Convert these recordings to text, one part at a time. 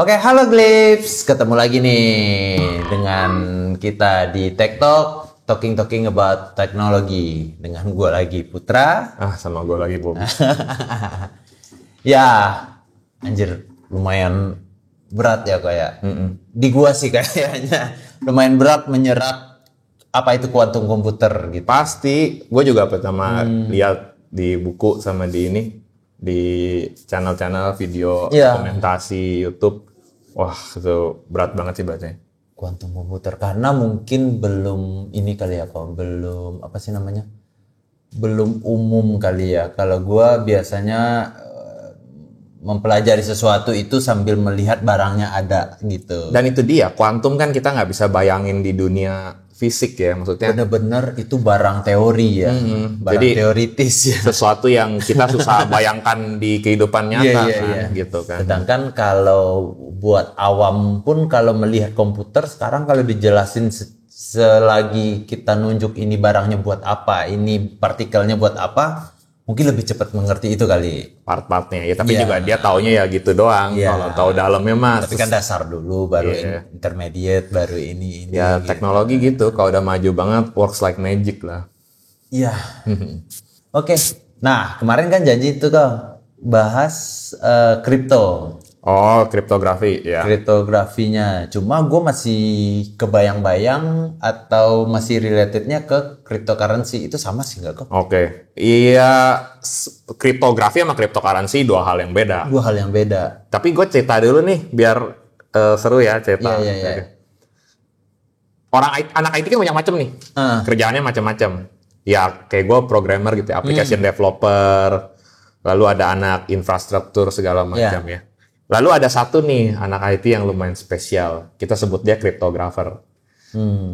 Oke, halo Glips. Ketemu lagi nih dengan kita di Tech Talk, talking about technology. Dengan gue lagi Putra. Sama gue lagi Bobby. Ya, anjir lumayan berat ya kayak. Di gua sih kayaknya lumayan berat menyerap apa itu kuantum komputer gitu. Pasti, gue juga pertama lihat di buku sama di channel-channel video dokumentasi YouTube. Wah, itu berat banget sih bacanya. Kuantum komputer karena mungkin belum ini kali ya kok, belum apa sih namanya? Belum umum kali ya. Kalau gua biasanya mempelajari sesuatu itu sambil melihat barangnya ada gitu. Dan itu dia, kuantum kan kita nggak bisa bayangin di dunia fisik ya, maksudnya. Bener-bener itu barang teori ya, barang jadi, teoritis ya. Sesuatu yang kita susah bayangkan di kehidupan nyata gitu kan. Sedangkan kalau buat awam pun kalau melihat komputer sekarang kalau dijelasin selagi kita nunjuk ini barangnya buat apa, ini partikelnya buat apa, mungkin lebih cepat mengerti itu kali part-partnya ya, tapi juga dia taunya ya gitu doang. Kalau tahu dalamnya mas. Tapi kan dasar dulu, baru intermediate, baru ini ya gitu. Teknologi gitu, kalau udah maju banget works like magic lah. Iya. Oke. Nah kemarin kan janji itu kau bahas kripto. Oh, kriptografi ya. Kriptografinya. Cuma gue masih kebayang-bayang atau masih relatednya ke cryptocurrency. Itu sama sih nggak kok? Oke. Iya, kriptografi sama cryptocurrency dua hal yang beda. Dua hal yang beda. Tapi gue cerita dulu nih biar seru ya cerita. Iya. Anak IT kan banyak macam nih. Kerjaannya macam-macam. Ya kayak gue programmer gitu, application developer. Lalu ada anak infrastruktur segala macam ya. Lalu ada satu nih anak IT yang lumayan spesial. Kita sebut dia cryptographer.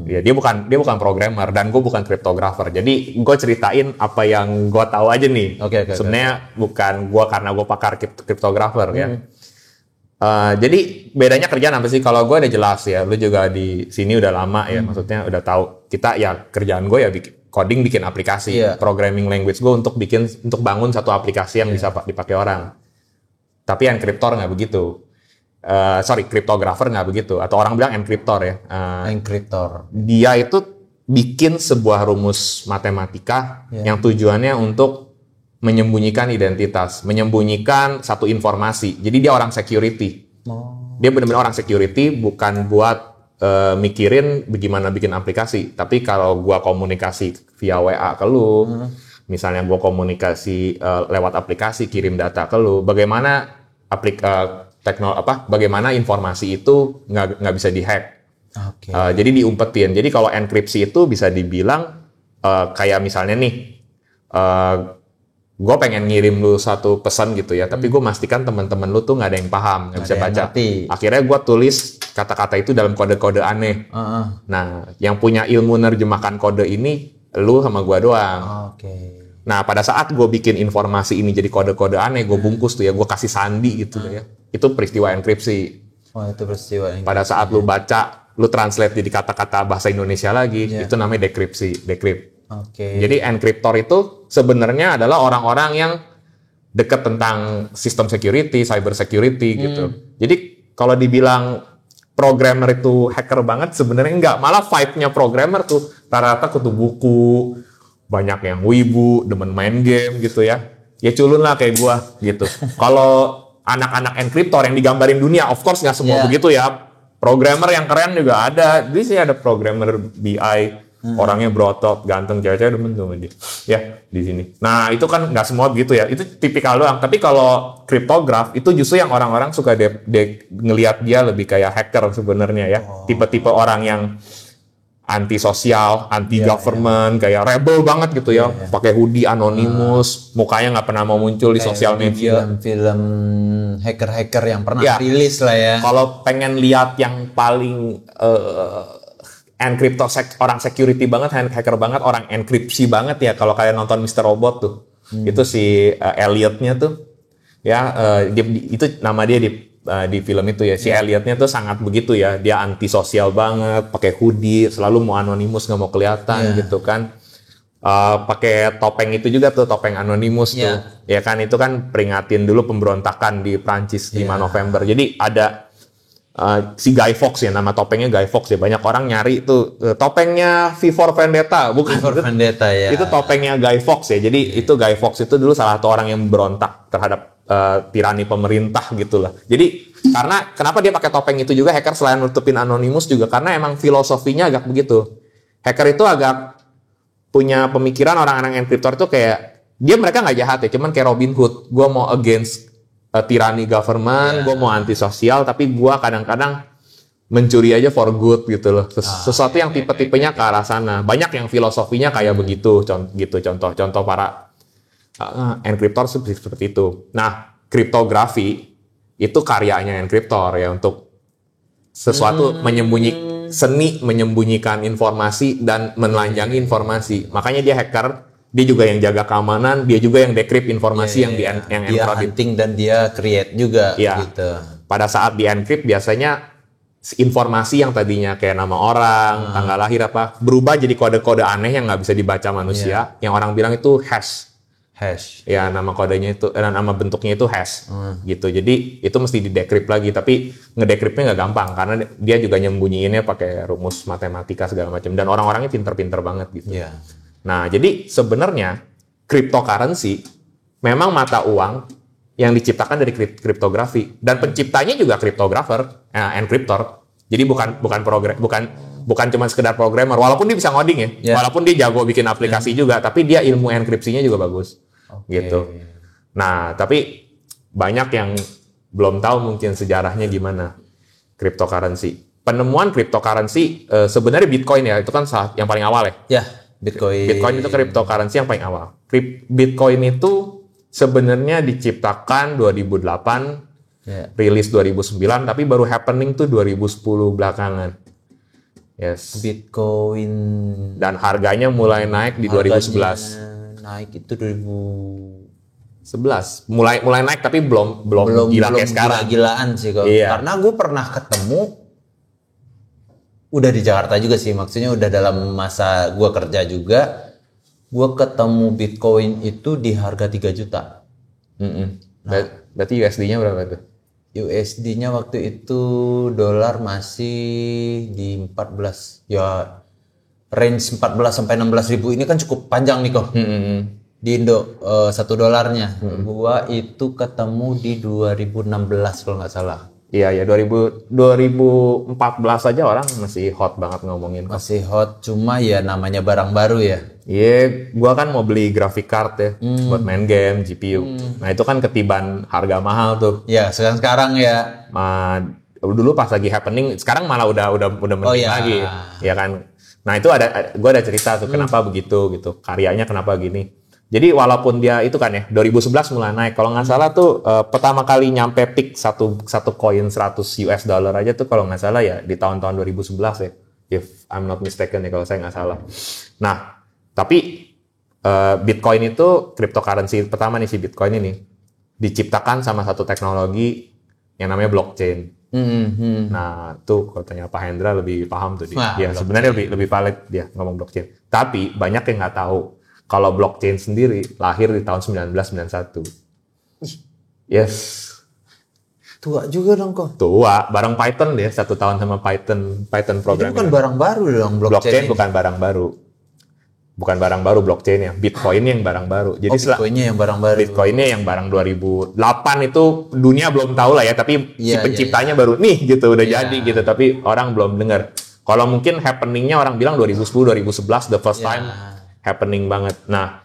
Ya, dia bukan programmer dan gue bukan cryptographer. Jadi gue ceritain apa yang gue tahu aja nih. Sebenarnya bukan gue karena gue pakar cryptographer ya. Jadi bedanya kerjaan apa sih? Kalau gue udah jelas ya. Lu juga di sini udah lama ya. Maksudnya udah tahu. Kita ya kerjaan gue ya coding bikin aplikasi. Programming language gue untuk bangun satu aplikasi yang bisa dipakai orang. Tapi enkriptor nggak begitu. Cryptographer nggak begitu. Atau orang bilang enkriptor ya. Enkriptor. Dia itu bikin sebuah rumus matematika yang tujuannya untuk menyembunyikan identitas. Menyembunyikan satu informasi. Jadi dia orang security. Dia benar-benar orang security, bukan buat mikirin bagaimana bikin aplikasi. Tapi kalau gua komunikasi via WA ke lu, misalnya gua komunikasi lewat aplikasi, kirim data ke lu, bagaimana bagaimana informasi itu nggak bisa dihack. Jadi diumpetin. Jadi kalau enkripsi itu bisa dibilang kayak misalnya nih, gue pengen ngirim lu satu pesan gitu ya, tapi gue pastikan teman-teman lu tuh nggak ada yang paham, nggak bisa baca. Akhirnya gue tulis kata-kata itu dalam kode-kode aneh. Nah, yang punya ilmu nerjemahkan kode ini lu sama gue doang. Nah, pada saat gue bikin informasi ini jadi kode-kode aneh, gue bungkus tuh ya, gue kasih sandi gitu ya. Itu peristiwa enkripsi. Itu peristiwa enkripsi. Pada saat lu baca, lu translate jadi kata-kata bahasa Indonesia lagi, itu namanya decrypt. Jadi enkriptor itu sebenarnya adalah orang-orang yang dekat tentang sistem security, cyber security gitu. Jadi kalau dibilang programmer itu hacker banget, sebenarnya enggak. Malah vibe-nya programmer tuh rata-rata kutu buku, banyak yang wibu, demen main game gitu ya. Ya culun lah kayak gua gitu. Kalau anak-anak enkriptor yang digambarin dunia, of course nggak semua begitu ya. Programmer yang keren juga ada. Di sini ada programmer BI, orangnya berotot, ganteng, cewek-cewek demen tuh dia. Ya, di sini. Nah, itu kan nggak semua begitu ya. Itu tipikal doang. Tapi kalau cryptograph itu justru yang orang-orang suka ngelihat dia lebih kayak hacker sebenarnya ya. Tipe-tipe orang yang anti-sosial, anti-government, kayak rebel banget gitu ya. Pakai hoodie anonymous, mukanya nggak pernah mau muncul di sosial media. Film hacker-hacker yang pernah rilis lah ya. Kalau pengen lihat yang paling orang security banget, hacker banget, orang enkripsi banget ya. Kalau kalian nonton Mr. Robot tuh, itu si Elliot-nya tuh, ya itu nama dia di film itu ya. Si Elliot-nya tuh sangat begitu ya. Dia antisosial banget, pakai hoodie, selalu mau anonimus, nggak mau kelihatan gitu kan. Pakai topeng itu juga tuh, topeng anonimus tuh. Ya kan, itu kan peringatin dulu pemberontakan di Prancis 5 November. Jadi ada si Guy Fawkes ya, nama topengnya Guy Fawkes ya. Banyak orang nyari itu topengnya V for Vendetta, bukan? V for Vendetta ya. Itu topengnya Guy Fawkes ya. Jadi itu Guy Fawkes itu dulu salah satu orang yang berontak terhadap tirani pemerintah gitulah. Jadi karena kenapa dia pakai topeng itu juga hacker selain nutupin Anonymous juga karena emang filosofinya agak begitu. Hacker itu agak punya pemikiran orang-orang enkriptor itu kayak mereka nggak jahat ya, cuman kayak Robin Hood. Gue mau against tyranny government, gue mau anti sosial, tapi gue kadang-kadang mencuri aja for good gitu loh. Sesuatu yang tipe-tipenya ke arah sana. Banyak yang filosofinya kayak begitu, contoh para enkriptor seperti itu. Nah, kriptografi itu karyanya enkriptor ya untuk sesuatu seni menyembunyikan informasi dan menelanjangi informasi. Makanya dia hacker. Dia juga yang jaga keamanan, dia juga yang decrypt informasi yang dia encrypt. hunting dan dia create juga gitu. Pada saat di encrypt biasanya informasi yang tadinya kayak nama orang, tanggal lahir berubah jadi kode-kode aneh yang nggak bisa dibaca manusia. Yang orang bilang itu hash. Ya nama kodenya itu, nama bentuknya itu hash. Gitu. Jadi itu mesti di decrypt lagi, tapi ngedecryptnya nggak gampang karena dia juga nyembunyiinnya pakai rumus matematika segala macam dan orang-orangnya pinter-pinter banget gitu. Nah, jadi sebenarnya cryptocurrency memang mata uang yang diciptakan dari kriptografi dan penciptanya juga cryptographer, encryptor. Jadi bukan cuma sekedar programmer, walaupun dia bisa ngoding ya, walaupun dia jago bikin aplikasi juga, tapi dia ilmu enkripsinya juga bagus, gitu. Nah, tapi banyak yang belum tahu mungkin sejarahnya gimana cryptocurrency. Penemuan cryptocurrency sebenarnya Bitcoin ya, itu kan yang paling awal ya. Bitcoin itu cryptocurrency yang paling awal. Bitcoin itu sebenarnya diciptakan 2008, rilis 2009, tapi baru happening tuh 2010 belakangan. Bitcoin. Dan harganya mulai naik di 2011. Naik itu 2011. Mulai naik tapi belum gila kayak sekarang. Gila-gilaan sih kok. Karena gue pernah ketemu udah di Jakarta juga sih, maksudnya udah dalam masa gue kerja juga, gue ketemu Bitcoin itu di harga 3 juta. Berarti USD-nya berapa tuh? USD-nya waktu itu dolar masih di 14, ya range 14 sampai 16 ribu. Ini kan cukup panjang nih kok. Di Indo $1. Gua itu ketemu di 2016 kalau nggak salah. Iya, 2014 aja orang masih hot banget ngomongin. Masih hot, cuma ya namanya barang baru ya. Iya, gua kan mau beli graphic card ya, buat main game, GPU. Nah itu kan ketiban harga mahal tuh. Ya, sekarang ya. Dulu pas lagi happening, sekarang malah udah mending lagi, ya kan. Nah itu gua ada cerita tuh kenapa begitu gitu, karyanya kenapa gini. Jadi walaupun dia itu kan ya 2011 mulai naik. Kalau nggak salah tuh pertama kali nyampe peak satu koin $100 aja tuh kalau nggak salah ya di tahun-tahun 2011 ya. If I'm not mistaken ya kalau saya nggak salah. Nah, tapi Bitcoin itu cryptocurrency pertama nih si Bitcoin ini diciptakan sama satu teknologi yang namanya blockchain. Nah, tuh kalau tanya Pak Hendra lebih paham tuh dia. Ya sebenarnya lebih valid dia ngomong blockchain. Tapi banyak yang nggak tahu kalau blockchain sendiri lahir di tahun 1991. Yes. Tua juga dong kok. Tua, bareng Python deh, 1 tahun sama Python programming. Itu bukan barang baru dong blockchain bukan barang baru. Bukan barang baru blockchain ya. Bitcoin yang barang baru. Jadi Bitcoinnya yang barang baru. Bitcoinnya yang barang 2008 itu dunia belum tahu lah ya, tapi si penciptanya baru nih gitu udah jadi gitu, tapi orang belum dengar. Kalau mungkin happeningnya orang bilang 2010, 2011 the first time happening banget. Nah,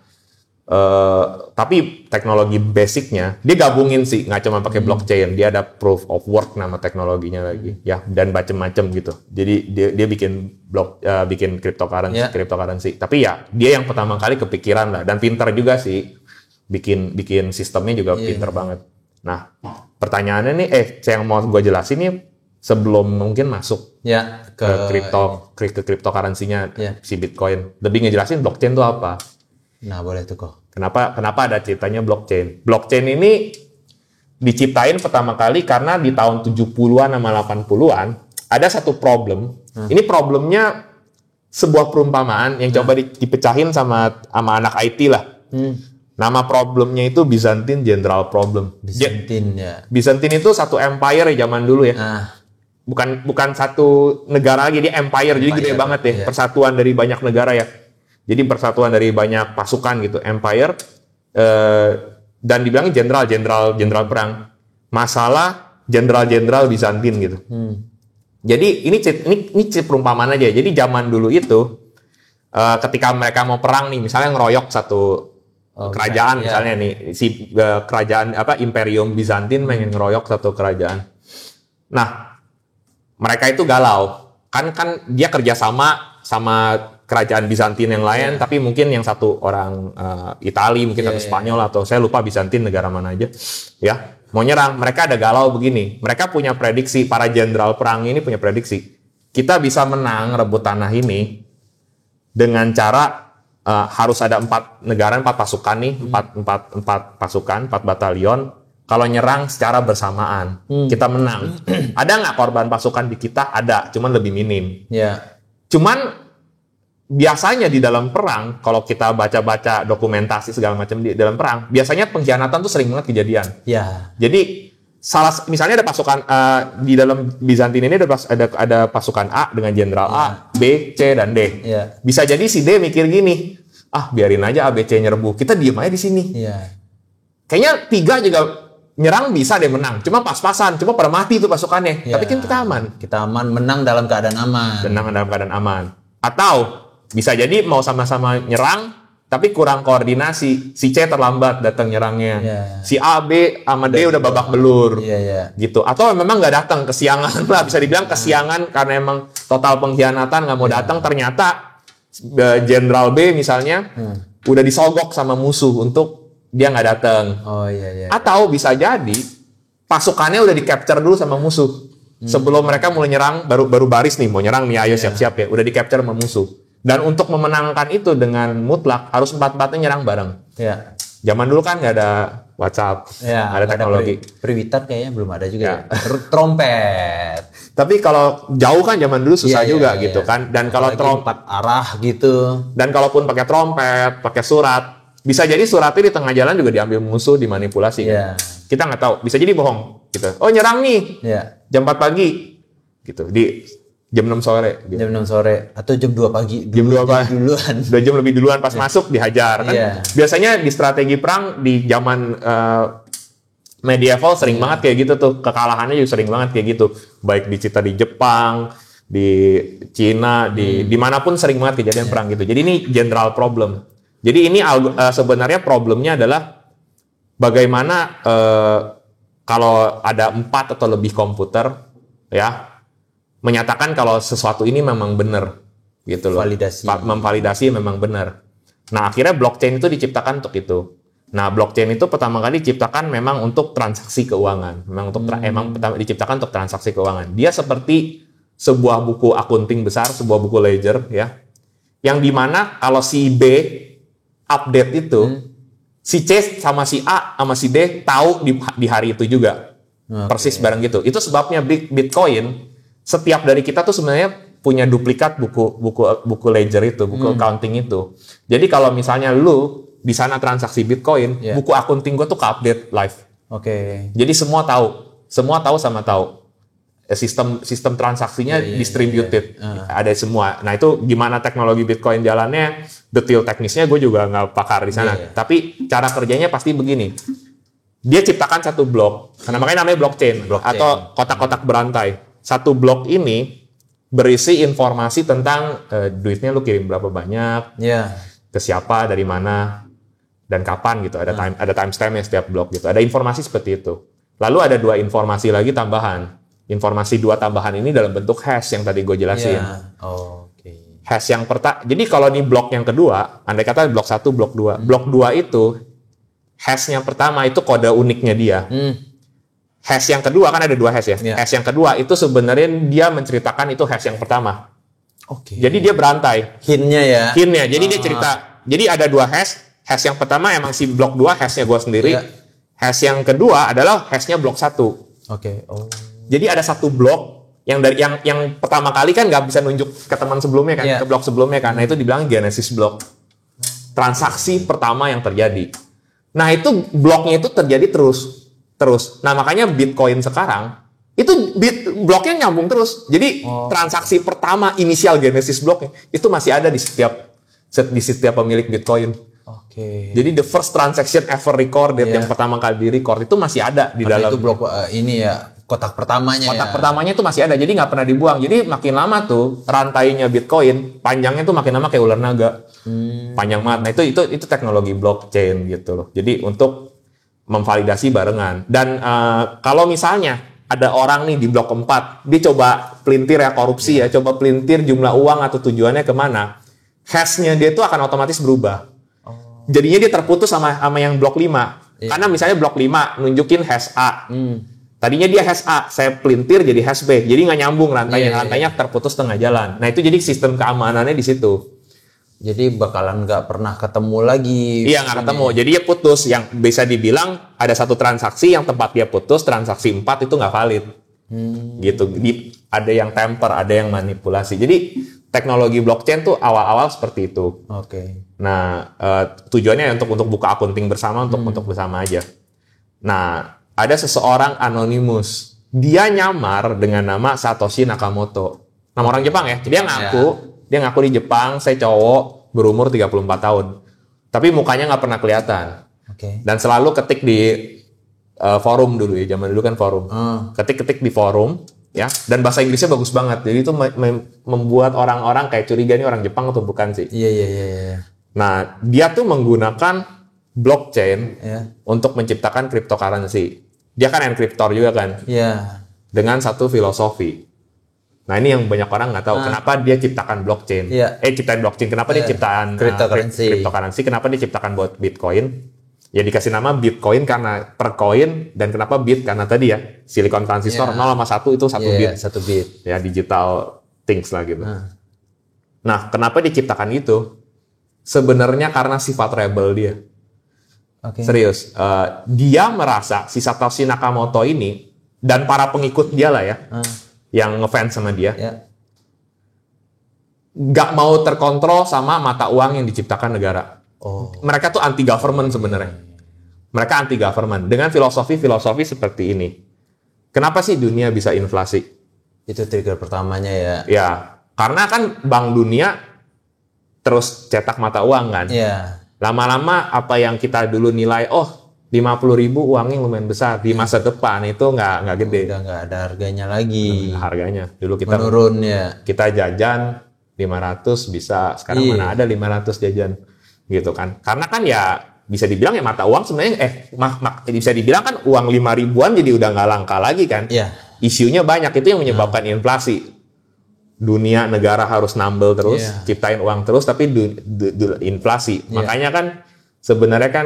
tapi teknologi basicnya dia gabungin sih, nggak cuma pakai blockchain, dia ada proof of work nama teknologinya lagi, ya, dan macem-macem gitu. Jadi dia bikin cryptocurrency. Tapi ya dia yang pertama kali kepikiran lah, dan pinter juga sih, bikin sistemnya juga pinter banget. Nah, pertanyaannya nih, yang mau gue jelasin nih sebelum mungkin masuk ke cryptocurrency-nya si Bitcoin, lebih ngejelasin blockchain itu apa. Nah, boleh tuh kok. Kenapa ada ceritanya blockchain? Blockchain ini diciptain pertama kali karena di tahun 70-an sama 80-an ada satu problem. Ini problemnya sebuah perumpamaan yang coba dipecahin sama anak IT lah. Nama problemnya itu Byzantine General Problem. Byzantine Byzantine itu satu empire ya zaman dulu ya. bukan satu negara lagi, dia empire, jadi gede banget ya. Persatuan dari banyak negara ya. Jadi persatuan dari banyak pasukan gitu, empire. Dan dibilang jenderal perang. Masalah jenderal Bizantin gitu. Jadi ini perumpamaan aja. Jadi zaman dulu itu ketika mereka mau perang nih, misalnya ngeroyok satu kerajaan misalnya nih, si kerajaan Imperium Bizantin pengen ngeroyok satu kerajaan. Nah, mereka itu galau. Kan dia kerjasama sama kerajaan Bizantin yang lain, tapi mungkin yang satu orang Itali, mungkin satu Spanyol, atau saya lupa Bizantin negara mana aja. Ya, mau nyerang, mereka ada galau begini. Mereka punya prediksi, para jenderal perang ini punya prediksi. Kita bisa menang rebut tanah ini dengan cara harus ada 4 pasukan nih, 4 pasukan, 4 batalion. Kalau nyerang secara bersamaan, kita menang. Ada nggak korban pasukan di kita? Ada, cuman lebih minim. Cuman biasanya di dalam perang, kalau kita baca-baca dokumentasi segala macam di dalam perang, biasanya pengkhianatan tuh sering banget kejadian. Jadi misalnya ada pasukan di dalam Bizantin ini ada pasukan A dengan jenderal A, B, C dan D. Bisa jadi si D mikir gini, biarin aja A, B, C nyerbu, kita diem aja di sini. Kayaknya 3 juga nyerang bisa deh menang, cuma pas-pasan, cuma pada mati tuh pasukannya. Tapi kan kita aman. Kita aman, menang dalam keadaan aman. Menang dalam keadaan aman. Atau bisa jadi mau sama-sama nyerang, tapi kurang koordinasi. Si C terlambat datang nyerangnya. Si A, B, sama D udah babak belur. Gitu. Atau memang nggak datang, kesiangan lah. Bisa dibilang kesiangan karena emang total pengkhianatan, nggak mau datang. Ternyata Jenderal B misalnya udah disogok sama musuh untuk dia nggak datang. Atau bisa jadi pasukannya udah di-capture dulu sama musuh. Sebelum mereka mulai nyerang, baru baris nih, mau nyerang nih, ayo siap-siap ya. Udah di-capture sama musuh. Dan untuk memenangkan itu dengan mutlak, harus 4-4-nya nyerang bareng. Zaman dulu kan nggak ada WhatsApp, nggak ada teknologi. Pre-Witan kayaknya belum ada juga. Trompet. Tapi kalau jauh kan zaman dulu susah juga gitu kan. Dan kalau trompet arah gitu. Dan kalaupun pakai trompet, pakai surat, bisa jadi suratnya di tengah jalan juga diambil musuh, dimanipulasi. Kita nggak tahu. Bisa jadi bohong. Gitu. Oh nyerang nih. Jam 4 pagi. Gitu. Di jam 6 sore. Gitu. Jam 6 sore. Atau jam 2 pagi. Jam 2 pagi. Duluan. 2 jam lebih duluan pas masuk dihajar. Kan? Biasanya di strategi perang di zaman medieval sering banget kayak gitu tuh. Kekalahannya juga sering banget kayak gitu. Baik di Jepang, di Cina, dimanapun sering banget kejadian perang gitu. Jadi ini general problem. Jadi ini sebenarnya problemnya adalah bagaimana kalau ada 4 atau lebih komputer ya menyatakan kalau sesuatu ini memang benar gitu loh. Memvalidasi memang benar. Nah, akhirnya blockchain itu diciptakan untuk itu. Nah, blockchain itu pertama kali diciptakan memang untuk transaksi keuangan. Memang diciptakan untuk transaksi keuangan. Dia seperti sebuah buku akunting besar, sebuah buku ledger ya. Yang dimana kalau si B update itu, si C sama si A sama si D tahu di hari itu juga. Persis bareng gitu. Itu sebabnya Bitcoin setiap dari kita tuh sebenarnya punya duplikat buku ledger itu, buku accounting itu. Jadi kalau misalnya lu di sana transaksi Bitcoin, buku akunting gua tuh ke-update live. Jadi semua tahu sama tahu. Sistem transaksinya distributed, ada semua. Nah itu gimana teknologi Bitcoin jalannya, detail teknisnya gue juga nggak pakar di sana. Tapi cara kerjanya pasti begini. Dia ciptakan satu blok, karena makanya namanya blockchain. Atau kotak-kotak berantai. Satu blok ini berisi informasi tentang duitnya lu kirim berapa banyak, ke siapa, dari mana, dan kapan gitu. Ada timestampnya setiap blok gitu. Ada informasi seperti itu. Lalu ada 2 informasi lagi tambahan. Informasi 2 tambahan ini dalam bentuk hash yang tadi gue jelasin. Hash yang pertama. Jadi kalau di blok yang kedua, andai kata blok 1, blok 2. Blok 2 itu hash yang pertama itu kode uniknya dia. Hash yang kedua kan ada 2 hash ya. Hash yang kedua itu sebenarnya dia menceritakan itu hash yang pertama. Jadi dia berantai. Hintnya. Jadi dia cerita. Jadi ada 2 hash. Hash yang pertama emang si blok 2 hashnya gue sendiri. Hash yang kedua adalah hashnya blok 1. Jadi ada satu blok yang pertama kali kan nggak bisa nunjuk ke teman sebelumnya kan, ke blok sebelumnya kan. Nah itu dibilang genesis blok. Transaksi pertama yang terjadi. Nah itu bloknya itu terjadi terus. Nah makanya Bitcoin sekarang Itu bloknya nyambung terus. Jadi transaksi pertama inisial genesis bloknya itu masih ada di setiap pemilik Bitcoin. Oke. Jadi the first transaction ever recorded yang pertama kali di record itu masih ada di dalam itu blok ini ya kotak pertamanya. Kotak pertamanya itu masih ada, jadi nggak pernah dibuang. Jadi makin lama tuh rantainya Bitcoin panjangnya tuh makin lama kayak ular naga, panjang banget. Nah itu teknologi blockchain gitu loh. Jadi untuk memvalidasi barengan. Dan kalau misalnya ada orang nih di blok 4, dia coba pelintir ya korupsi ya, coba pelintir jumlah uang atau tujuannya kemana, hashnya dia tuh akan otomatis berubah. Jadinya dia terputus sama yang blok 5. Karena misalnya blok 5 nunjukin hash A. Tadinya dia hash A, saya pelintir jadi hash B. Jadi nggak nyambung rantainya. Rantainya terputus tengah jalan. Nah itu jadi sistem keamanannya di situ. Jadi bakalan nggak pernah ketemu lagi. Iya nggak ketemu. Jadi ya putus. Yang bisa dibilang ada satu transaksi yang tempat dia putus, transaksi 4 itu nggak valid. Gitu. Ada yang tamper, ada yang manipulasi. Jadi teknologi blockchain tuh awal-awal seperti itu. Oke. Nah, tujuannya untuk buka akunting bersama, untuk bersama aja. Nah, ada seseorang anonimus. Dia nyamar dengan nama Satoshi Nakamoto. Nama orang Jepang ya. Dia ngaku di Jepang, saya cowok, berumur 34 tahun. Tapi mukanya nggak pernah kelihatan. Oke. Dan selalu ketik di forum dulu ya, zaman dulu kan forum. Ketik-ketik di forum. Ya, dan bahasa Inggrisnya bagus banget. Jadi itu membuat orang-orang kayak curiga ini orang Jepang atau bukan sih. Iya. Nah, dia tuh menggunakan blockchain untuk menciptakan cryptocurrency. Dia kan enkriptor juga kan. Iya. Dengan satu filosofi. Nah, ini yang banyak orang nggak tahu. Kenapa dia ciptakan blockchain? Ciptain blockchain. Kenapa dia ciptaan cryptocurrency? Kenapa dia ciptakan buat Bitcoin? Ya dikasih nama Bitcoin karena per koin, dan kenapa bit karena tadi ya silikon transistor 0 sama 1 itu 1 bit. 1 bit. Ya digital things lah gitu. Nah, kenapa diciptakan itu? Sebenarnya karena sifat rebel dia. Serius. Dia merasa si Satoshi Nakamoto ini dan para pengikut dia lah ya, yang ngefans sama dia, nggak mau terkontrol sama mata uang yang diciptakan negara. Mereka tuh anti government sebenarnya. Mereka anti government dengan filosofi seperti ini. Kenapa sih dunia bisa inflasi? Itu trigger pertamanya ya. Ya, karena kan Bank Dunia terus cetak mata uang kan. Iya. Lama-lama apa yang kita dulu nilai 50.000 uangnya lumayan besar, di masa depan itu nggak gede. Udah nggak ada harganya lagi. Harganya dulu kita menurun ya. Kita jajan 500 bisa, sekarang mana ada 500 jajan. Gitu kan, karena kan ya bisa dibilang ya mata uang sebenarnya bisa dibilang kan uang 5.000-an jadi udah nggak langka lagi kan. Isunya banyak, itu yang menyebabkan inflasi. Dunia negara harus nambel terus, ciptain uang terus, tapi inflasi. Makanya kan sebenarnya kan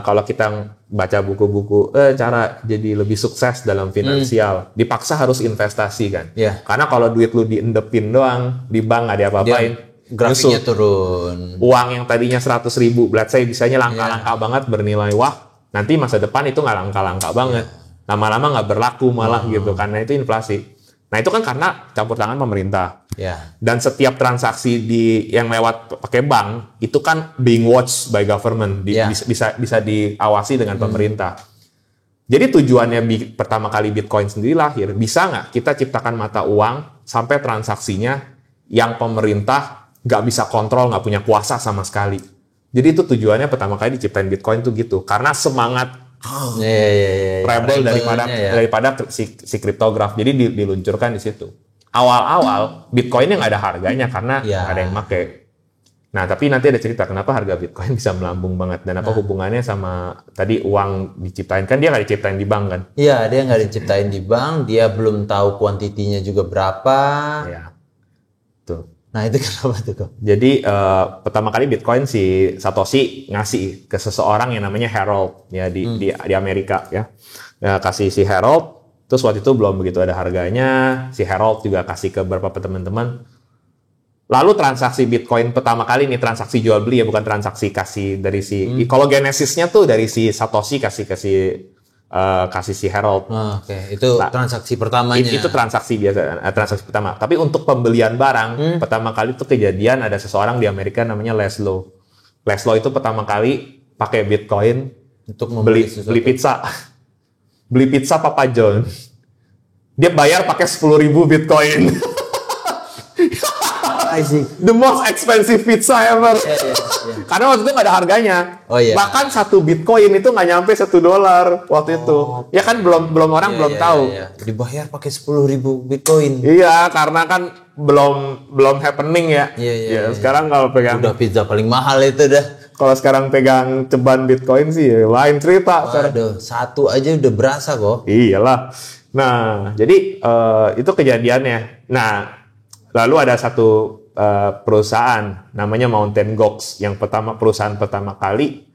kalau kita baca buku-buku cara jadi lebih sukses dalam finansial, dipaksa harus investasi kan. Karena kalau duit lu diendepin doang di bank nggak diapa-apain, grafiknya turun. Uang yang tadinya 100.000, let's say bisanya langka-langka banget bernilai, wah nanti masa depan itu nggak langka-langka banget. Lama-lama nggak berlaku malah gitu, karena itu inflasi. Nah itu kan karena campur tangan pemerintah. Dan setiap transaksi yang lewat pakai bank itu kan being watched by government, bisa diawasi dengan pemerintah. Jadi tujuannya pertama kali Bitcoin sendiri lahir, bisa nggak kita ciptakan mata uang sampai transaksinya yang pemerintah nggak bisa kontrol, nggak punya kuasa sama sekali. Jadi itu tujuannya pertama kali diciptain Bitcoin tuh gitu. Karena semangat rebel daripada si kriptograf. Jadi diluncurkan di situ. Awal-awal Bitcoinnya nggak ada harganya karena nggak ada yang pakai. Nah tapi nanti ada cerita kenapa harga Bitcoin bisa melambung banget dan apa hubungannya sama tadi uang diciptain, kan dia nggak diciptain di bank kan? Iya, dia nggak diciptain di bank, dia belum tahu kuantitinya juga berapa. Tuh. Nah itu kenapa tuh kok? Jadi pertama kali Bitcoin si Satoshi ngasih ke seseorang yang namanya Harold ya di Amerika ya. Kasih si Harold, terus waktu itu belum begitu ada harganya. Si Harold juga kasih ke beberapa teman-teman. Lalu transaksi Bitcoin pertama kali ini transaksi jual beli ya, bukan transaksi kasih dari si. Kalau genesisnya tuh dari si Satoshi kasih si Harold. Itu transaksi pertamanya. Itu transaksi biasa, transaksi pertama. Tapi untuk pembelian barang, pertama kali itu kejadian ada seseorang di Amerika namanya Laszlo. Laszlo itu pertama kali pakai Bitcoin untuk beli pizza. Beli pizza Papa John. Dia bayar pakai 10.000 Bitcoin. I see. The most expensive pizza ever. Karena waktu itu nggak ada harganya. Oh, iya. Bahkan 1 Bitcoin itu nggak nyampe $1 waktu itu. Ya kan belum orang belum tahu. Iya. Dibayar pakai 10.000 Bitcoin. Iya, karena kan belum happening ya. Iya. Sekarang kalau pegang Udah pizza paling mahal itu dah. kalau sekarang pegang ceban Bitcoin sih ya, lain cerita. Waduh, satu aja udah berasa kok. Iyalah. Nah, jadi itu kejadiannya. Nah, lalu ada satu perusahaan namanya Mountain Gox yang perusahaan pertama kali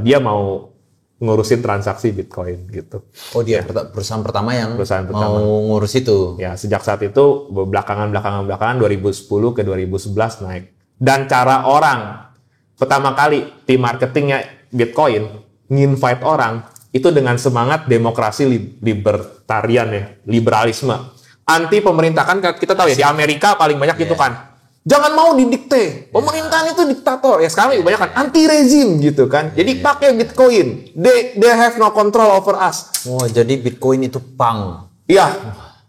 dia mau ngurusin transaksi Bitcoin gitu. Oh, dia perusahaan pertama yang Perusahaan pertama. mau ngurus itu. Ya, sejak saat itu belakangan 2010 ke 2011 naik. Dan cara orang pertama kali tim marketingnya Bitcoin nginvite orang itu dengan semangat demokrasi libertarian ya, liberalisme. Anti pemerintah kan kita tahu ya di Amerika paling banyak gitu kan. Jangan mau didikte. Pemerintahan itu diktator. Ya sekarang banyak kan anti rezim gitu kan. Jadi pakai Bitcoin. They have no control over us. Oh, jadi Bitcoin itu punk. Iya.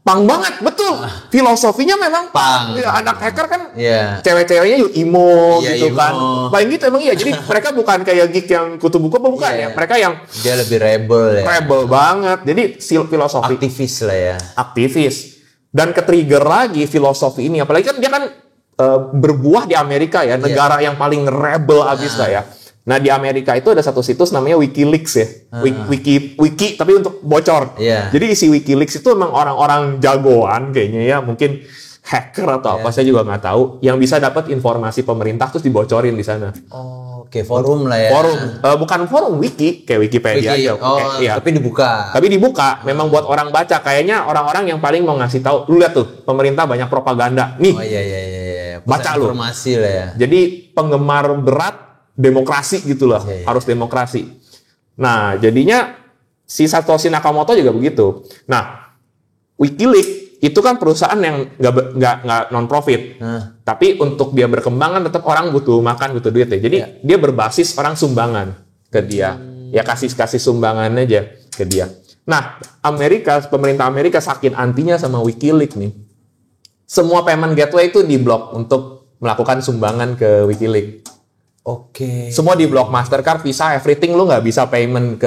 Pang banget, betul. Filosofinya memang Punk. Ya, anak hacker kan Iya. cewek-ceweknya emo Iya, gitu emo. kan. Paling gitu emang iya. Jadi mereka bukan kayak geek yang kutu buku apa bukan Iya. ya. Mereka yang Dia lebih rebel ya. rebel banget. Jadi filosofi Aktivis lah ya. aktivis. Dan ke-trigger lagi filosofi ini. Apalagi kan dia kan berbuah di Amerika ya. Negara yang paling rebel abis lah ya. Nah di Amerika itu ada satu situs namanya WikiLeaks ya. Wiki tapi untuk bocor. Iya. Jadi isi WikiLeaks itu emang orang-orang jagoan kayaknya ya. Mungkin hacker atau apa saya juga nggak tahu. Yang bisa dapat informasi pemerintah terus dibocorin di sana. Oh, oke, forum lah ya. Forum. Bukan forum wiki kayak Wikipedia Wiki. aja. Oh, Iya. tapi dibuka. Tapi dibuka, memang buat orang baca. Kayaknya orang-orang yang paling mau ngasih tahu. Lu lihat tuh, pemerintah banyak propaganda. Nih, Oh iya. Baca lu. Informasi lah ya. jadi penggemar berat demokrasi gitu lah. Iya. Harus demokrasi. Nah, jadinya si Satoshi Nakamoto juga begitu. Nah, WikiLeaks itu kan perusahaan yang nggak non-profit. Tapi untuk dia berkembang kan tetap orang butuh makan, butuh duit ya. Jadi dia berbasis orang sumbangan ke dia. Ya kasih sumbangan aja ke dia. Nah, pemerintah Amerika saking antinya sama WikiLeaks nih. Semua payment gateway itu diblok untuk melakukan sumbangan ke WikiLeaks. Oke. Semua diblok, Mastercard, Visa, everything lu nggak bisa payment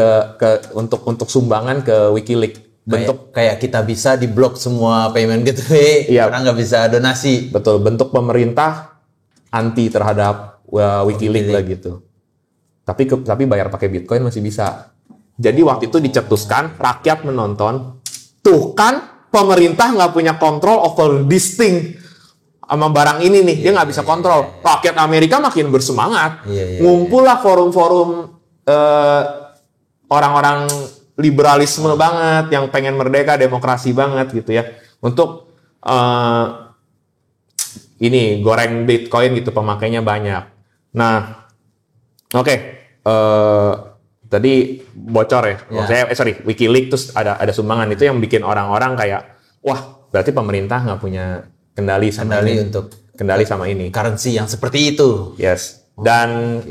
untuk sumbangan ke WikiLeaks. Kayak kita bisa di blok semua payment gateway, Iya. orang nggak bisa donasi. Betul, bentuk pemerintah anti terhadap WikiLeaks lah gitu. Tapi bayar pakai Bitcoin masih bisa. Jadi waktu itu dicetuskan, rakyat menonton, tuh kan pemerintah nggak punya kontrol over this thing sama barang ini nih, dia nggak bisa kontrol. Rakyat Amerika makin bersemangat, ngumpullah forum-forum orang-orang liberalisme banget, yang pengen merdeka, demokrasi banget gitu ya, untuk ini goreng Bitcoin gitu, pemakainya banyak. Nah, oke. Tadi bocor ya. Maksudnya, WikiLeaks terus ada sumbangan itu yang bikin orang-orang kayak, wah, berarti pemerintah nggak punya kendali sama ini. Currency yang seperti itu. Yes. Dan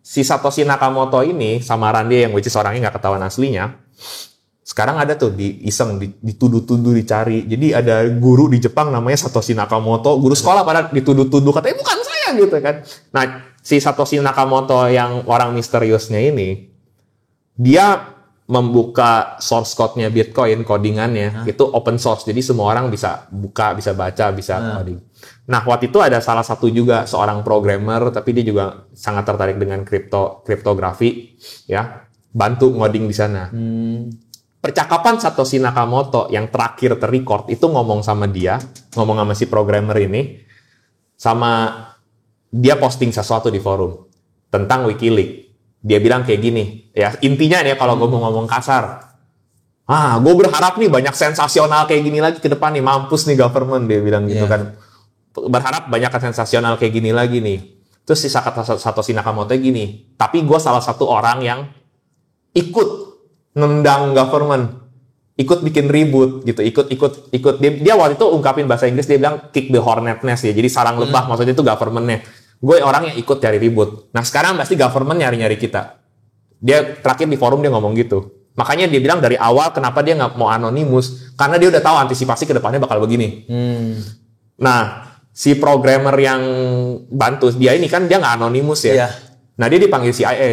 si Satoshi Nakamoto ini samaran dia yang which is orangnya nggak ketahuan aslinya. Sekarang ada tuh dituduh-tuduh dicari. Jadi ada guru di Jepang namanya Satoshi Nakamoto, guru sekolah pada dituduh-tuduh katanya bukan saya gitu kan. Nah, si Satoshi Nakamoto yang orang misteriusnya ini, dia membuka source code-nya Bitcoin, codingannya, itu open source. Jadi semua orang bisa buka, bisa baca, bisa coding. Nah, waktu itu ada salah satu juga seorang programmer, tapi dia juga sangat tertarik dengan kriptografi, ya, bantu ngoding di sana. Percakapan Satoshi Nakamoto yang terakhir terrecord itu ngomong sama si programmer ini, sama dia posting sesuatu di forum tentang WikiLeaks. Dia bilang kayak gini, ya intinya nih kalau gue mau ngomong kasar, gue berharap nih banyak sensasional kayak gini lagi ke depan nih, mampus nih government, dia bilang gitu kan. Berharap banyak sensasional kayak gini lagi nih. Terus si Satoshi Nakamoto gini, tapi gue salah satu orang yang ikut nendang government, ikut bikin ribut gitu, ikut dia waktu itu ungkapin bahasa Inggris, dia bilang kick the hornet nest ya, jadi sarang lebah, maksudnya itu governmentnya. Gue orang yang ikut cari ribut. Nah sekarang pasti government nyari-nyari kita. Dia terakhir di forum dia ngomong gitu. Makanya dia bilang dari awal kenapa dia nggak mau anonimus, karena dia udah tahu antisipasi ke depannya bakal begini. Nah, si programmer yang bantu dia ini kan dia nggak anonimus ya. Iya. Nah, dia dipanggil CIA,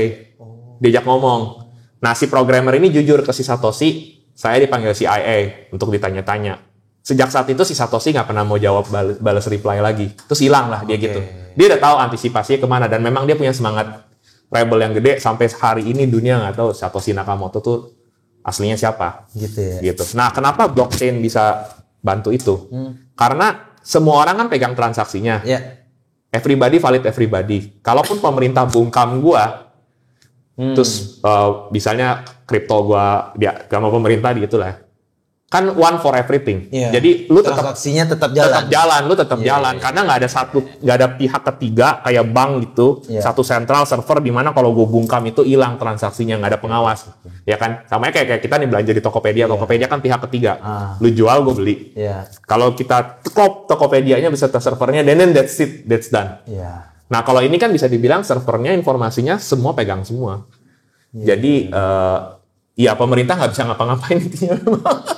diajak ngomong. Nah, si programmer ini jujur ke si Satoshi, saya dipanggil CIA untuk ditanya-tanya. Sejak saat itu si Satoshi nggak pernah mau jawab balas reply lagi. Terus hilang lah dia gitu. Dia udah tahu antisipasinya kemana, dan memang dia punya semangat rebel yang gede. Sampai hari ini dunia nggak tahu Satoshi Nakamoto tuh aslinya siapa. Gitu ya. Gitu. Nah, kenapa blockchain bisa bantu itu? Karena semua orang kan pegang transaksinya. Ya. Everybody valid everybody. Kalaupun pemerintah bungkam gua, terus misalnya kripto gua dia sama pemerintah gitu lah. Kan one for everything. Iya. Jadi lu tetap transaksinya tetap jalan. lu tetap jalan karena nggak ada pihak ketiga kayak bank gitu, satu central server di mana kalau gue bungkam itu hilang transaksinya, nggak ada pengawas, ya kan? Sama kayak kita nih belanja di Tokopedia, Tokopedia kan pihak ketiga, lu jual gue beli. Kalau kita tekop Tokopedianya beserta servernya, then that's it, that's done. Nah kalau ini kan bisa dibilang servernya, informasinya semua pegang semua. Jadi ya pemerintah nggak bisa ngapa-ngapain intinya.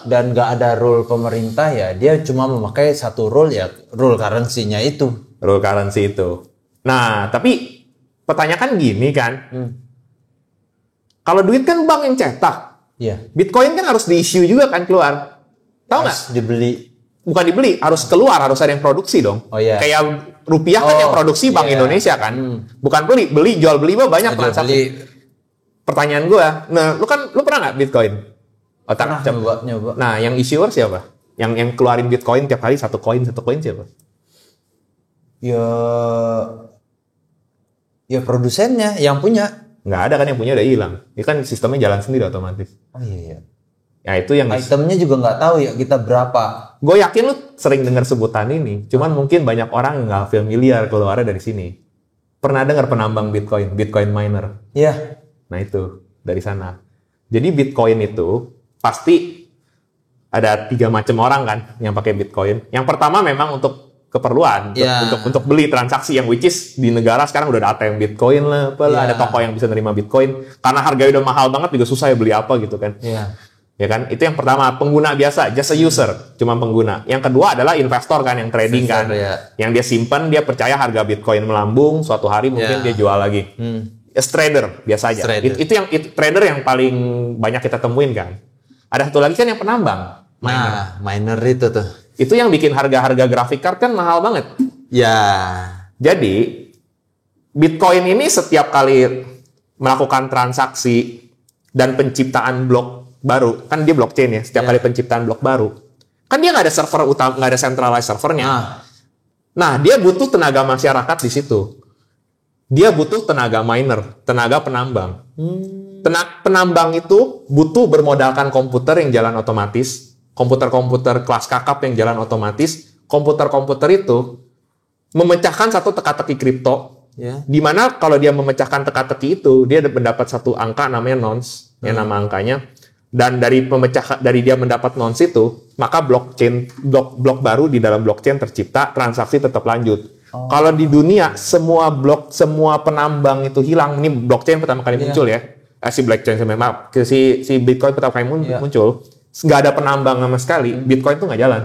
Dan nggak ada rule pemerintah ya, dia cuma memakai satu rule ya, rule currency-nya itu. Rule currency itu. Nah, tapi pertanyaan gini kan, kalau duit kan bank yang cetak, Bitcoin kan harus di-issue juga kan keluar. Tahu nggak? Dibeli. Bukan dibeli, harus keluar, harus ada yang produksi dong. Kayak rupiah kan yang produksi Bank Indonesia kan, bukan beli, jual beli mah banyak transaksi. Pertanyaan gue, nah lu pernah nggak Bitcoin? Pernah nyoba. Nah, yang issuer siapa? Yang keluarin Bitcoin tiap hari satu koin siapa? Ya produsennya yang punya. Nggak ada kan, yang punya udah hilang. Ini kan sistemnya jalan sendiri otomatis. Oh iya. Ya itu yang itemnya juga nggak tahu ya kita berapa. Gue yakin lu sering dengar sebutan ini, cuman mungkin banyak orang nggak familiar keluarnya dari sini. Pernah dengar penambang Bitcoin miner? Iya. Nah itu dari sana. Jadi Bitcoin itu pasti ada 3 macam orang kan yang pakai Bitcoin. Yang pertama memang untuk keperluan, untuk beli transaksi yang which is di negara sekarang udah ada ATM Bitcoin lah, ada toko yang bisa nerima Bitcoin. Karena harganya udah mahal banget juga susah ya beli apa gitu kan. Ya kan, itu yang pertama, pengguna biasa, just a user, cuma pengguna. Yang kedua adalah investor kan, yang trading kan, yang dia simpan, dia percaya harga Bitcoin melambung, suatu hari mungkin dia jual lagi. Trader biasa aja. Itu trader yang paling banyak kita temuin kan. Ada satu lagi kan yang penambang, miner. Miner itu tuh. Itu yang bikin harga-harga graphic card kan mahal banget. Jadi Bitcoin ini setiap kali melakukan transaksi dan penciptaan blok baru, kan dia blockchain ya. Setiap kali penciptaan blok baru, kan dia nggak ada server utama, nggak ada centralized servernya. Nah, dia butuh tenaga masyarakat di situ. Dia butuh tenaga miner, tenaga penambang. Penambang itu butuh bermodalkan komputer yang jalan otomatis, komputer-komputer kelas kakap yang jalan otomatis. Komputer-komputer itu memecahkan satu teka-teki kripto, di mana kalau dia memecahkan teka-teki itu, dia mendapat satu angka namanya nonce, nama angkanya. Dan dari dia mendapat nonce itu, maka blok baru di dalam blockchain tercipta, transaksi tetap lanjut. Kalau di dunia semua penambang itu hilang, ini blockchain pertama kali muncul ya. Si Bitcoin pertama kali muncul, nggak ada penambang sama sekali, Bitcoin itu nggak jalan.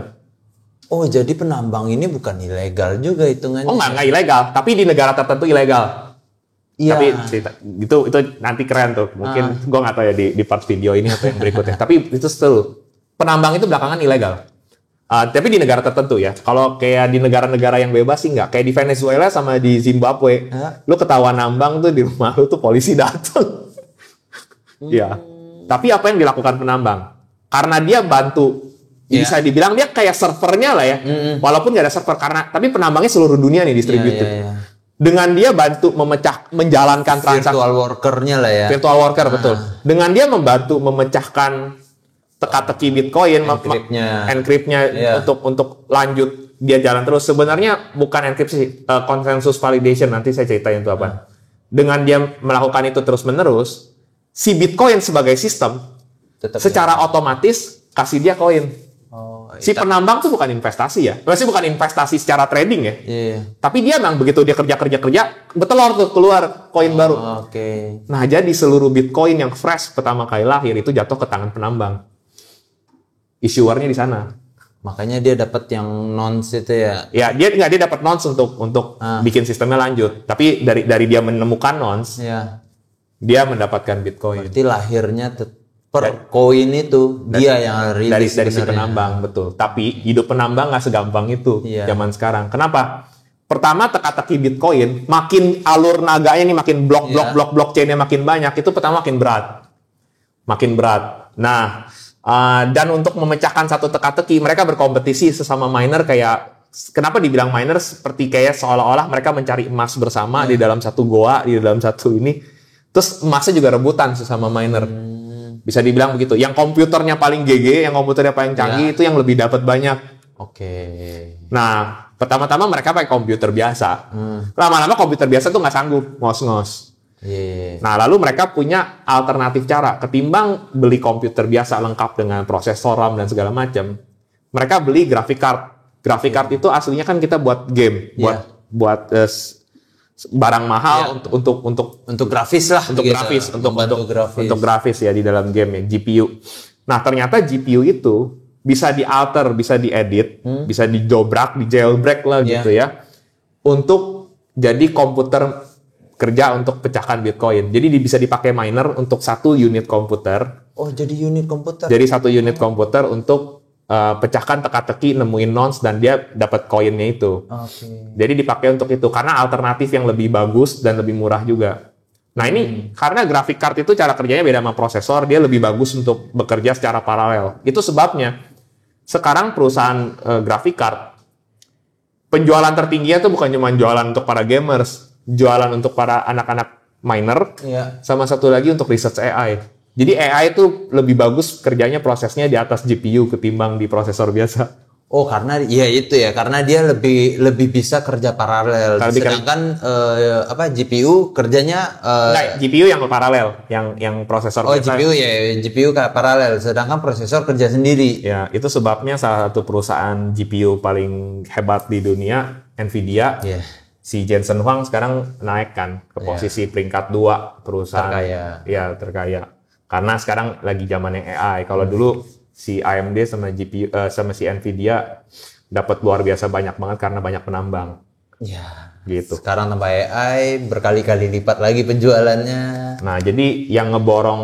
Oh, jadi penambang ini bukan ilegal juga hitungannya. Oh, nggak ilegal, tapi di negara tertentu ilegal. Tapi itu nanti keren tuh. Mungkin gue nggak tahu ya di part video ini atau yang berikutnya. Tapi itu still penambang itu belakangan ilegal. Tapi di negara tertentu ya. Kalau kayak di negara-negara yang bebas sih nggak. Kayak di Venezuela sama di Zimbabwe, lu ketahuan nambang tuh di rumah lu tuh polisi datang. Ya. Tapi apa yang dilakukan penambang? Karena dia bantu. Bisa dibilang dia kayak servernya lah ya. Walaupun nggak ada server tapi penambangnya seluruh dunia nih distributed. Dengan dia bantu menjalankan transaksi. Virtual worker-nya lah ya. Virtual worker, betul. Dengan dia membantu memecahkan teka-teki Bitcoin, encryptnya untuk lanjut dia jalan terus. Sebenarnya bukan enkripsi, consensus validation, nanti saya ceritain itu apa. Dengan dia melakukan itu terus-menerus, si Bitcoin sebagai sistem secara otomatis kasih dia koin. Si penambang tuh bukan investasi ya. Maksudnya bukan investasi secara trading ya. Iya. Tapi dia memang begitu dia kerja, betelor tuh keluar koin baru. Oke. Nah, jadi seluruh Bitcoin yang fresh pertama kali lahir itu jatuh ke tangan penambang. Issuernya di sana. Makanya dia dapat yang nons itu ya. Ya, dia dapat nons untuk bikin sistemnya lanjut. Tapi dari dia menemukan nons, Iya. dia mendapatkan Bitcoin. Berarti lahirnya per koin itu dia yang rilis dari si sebenarnya. penambang, betul. Tapi hidup penambang nggak segampang itu Iya. zaman sekarang. Kenapa? Pertama teka-teki Bitcoin, makin alur naganya nih makin blok blockchainnya makin banyak, itu pertama makin berat. Nah, dan untuk memecahkan satu teka-teki, mereka berkompetisi sesama miner kayak, kenapa dibilang miner seperti kayak seolah-olah mereka mencari emas bersama di dalam satu goa, di dalam satu ini, terus emasnya juga rebutan sesama miner. Bisa dibilang begitu. Yang komputernya paling GG, yang komputernya paling canggih itu yang lebih dapat banyak. Oke. Nah, pertama-tama mereka pakai komputer biasa. Lama-lama komputer biasa tuh nggak sanggup ngos-ngos. Iya. Nah, lalu mereka punya alternatif cara. Ketimbang beli komputer biasa lengkap dengan prosesor, RAM, dan segala macam, mereka beli graphic card. Graphic card itu aslinya kan kita buat game, buat barang mahal untuk grafis lah. untuk gitu. grafis, grafis. untuk grafis ya di dalam game ya, GPU. Nah, ternyata GPU itu bisa dialter, bisa diedit, bisa dijobrak, jailbreak lah gitu ya, untuk jadi komputer kerja untuk pecahkan Bitcoin. Jadi bisa dipakai miner untuk satu unit komputer. Oh, jadi unit komputer. Jadi satu unit komputer untuk pecahkan teka-teki, nemuin nonce, dan dia dapat koinnya itu. Oke. Jadi dipakai untuk itu karena alternatif yang lebih bagus dan lebih murah juga. Nah, ini karena graphic card itu cara kerjanya beda sama prosesor, dia lebih bagus untuk bekerja secara paralel. Itu sebabnya sekarang perusahaan graphic card penjualan tertingginya tuh bukan cuma jualan untuk para gamers, jualan untuk para anak-anak miner, sama satu lagi untuk research AI. Jadi AI itu lebih bagus kerjanya prosesnya di atas GPU ketimbang di prosesor biasa. Oh, karena itu ya, karena dia lebih bisa kerja paralel. Sedangkan GPU kerjanya enggak, GPU yang paralel, yang prosesor biasa. GPU kayak paralel, sedangkan prosesor kerja sendiri. Ya, itu sebabnya salah satu perusahaan GPU paling hebat di dunia, Nvidia. Si Jensen Huang sekarang naik kan ke posisi peringkat 2 perusahaan terkaya. Karena sekarang lagi zamannya AI. Kalau dulu si AMD sama GPU sama si Nvidia dapat luar biasa banyak banget karena banyak penambang. Ya. Gitu. Sekarang tambah AI berkali-kali lipat lagi penjualannya. Nah, jadi yang ngeborong